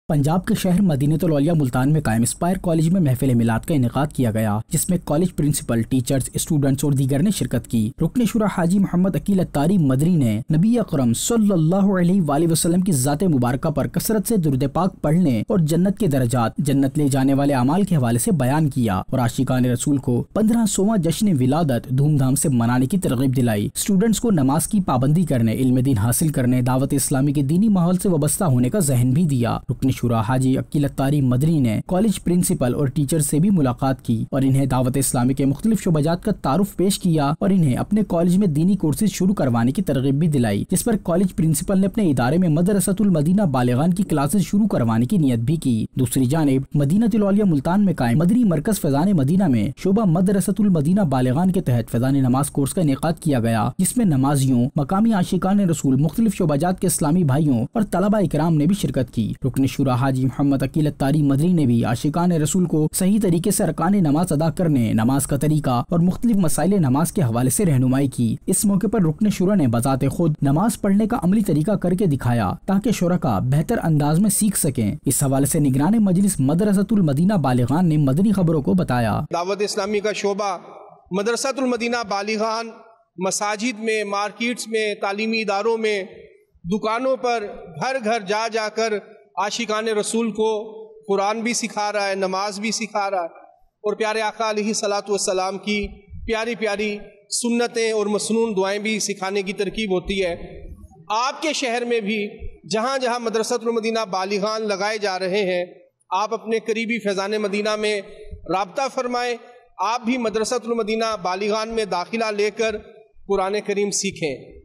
पंजाब के शहर मदीनतुल औलिया मुल्तान में कायम इंस्पायर कॉलेज में महफिल मिलाद का इनेकाद किया गया, जिसमें कॉलेज प्रिंसिपल, टीचर्स, स्टूडेंट्स और दीगर ने शिरकत की। रुकन शुरा हाजी मोहम्मद अकील अत्तारी मदनी ने नबी अकरम सल्लल्लाहु अलैहि वसल्लम की ज़ात मुबारका पर कसरत से दुरूद पाक पढ़ने और जन्नत के दर्जात, जन्नत ले जाने वाले अमाल के हवाले से बयान किया और आशिकान रसूल को 1500वां जश्न विलादत धूमधाम से मनाने की तरगीब दिलाई। स्टूडेंट्स को नमाज की पाबंदी करने, इल्म दीन हासिल करने, दावत इस्लामी के दीनी माहौल से वाबस्ता होने का ज़हन भी दिया। रुकन शुरा हाजी अकील अत्तारी मदनी ने कॉलेज प्रिंसिपल और टीचर से भी मुलाकात की और इन्हें दावत इस्लामी के मुख्तलिफ शुबजात का तारुफ पेश किया और इन्हें अपने कॉलेज में दीनी कोर्सेज शुरू करवाने की तरगीब भी दिलाई, जिस पर कॉलेज प्रिंसिपल ने अपने इदारे में मदरसतुल मदीना बालिगान की क्लासेज शुरू करवाने की नियत भी की। दूसरी जानिब मदीनतुल औलिया मुल्तान में कायम मदनी मरकज फैजान मदीना में शोबा मदरसतुल मदीना बालिगान के तहत फैजान नमाज कोर्स का इनेकाद किया गया, जिसमें नमाजियों, मकामी आशिकान रसूल, मुख्तलिफ शुबजात के इस्लामी भाइयों और तलबा इकराम ने भी शिरकत की। रुकन शुरा हाजी मोहम्मद अकील अत्तारी मदनी ने भी आशिकान रसूल को सही तरीके से अरकान नमाज अदा करने, नमाज का तरीका और मुख्तलिफ मसाइल नमाज के हवाले से रहनुमाई की। इस मौके पर रुकन शुरा ने बजाते खुद नमाज पढ़ने का अमली तरीका करके दिखाया ताकि शुरका बेहतर अंदाज में सीख सकें। इस हवाले से निगरान मजलिस मदरसतुल मदीना बालिगान ने मदनी खबरों को बताया। दावत इस्लामी का शोबा मदरसतुल मदीना बालिगान मसाजिद में, मार्केट्स में, तालीमी इदारों में, दुकानों पर, घर घर जा जाकर आशिकान रसूल को कुरान भी सिखा रहा है, नमाज भी सिखा रहा है और प्यारे आका अलैहिस्सलातु वस्सलाम की प्यारी प्यारी सुन्नतें और मसनून दुआएं भी सिखाने की तरकीब होती है। आपके शहर में भी जहाँ जहाँ मदरसतुल मदीना बालिगान लगाए जा रहे हैं, आप अपने करीबी फैज़ान मदीना में राब्ता फरमाएं। आप भी मदरसतुल मदीना बालिगान में दाखिला लेकर कुरान करीम सीखें।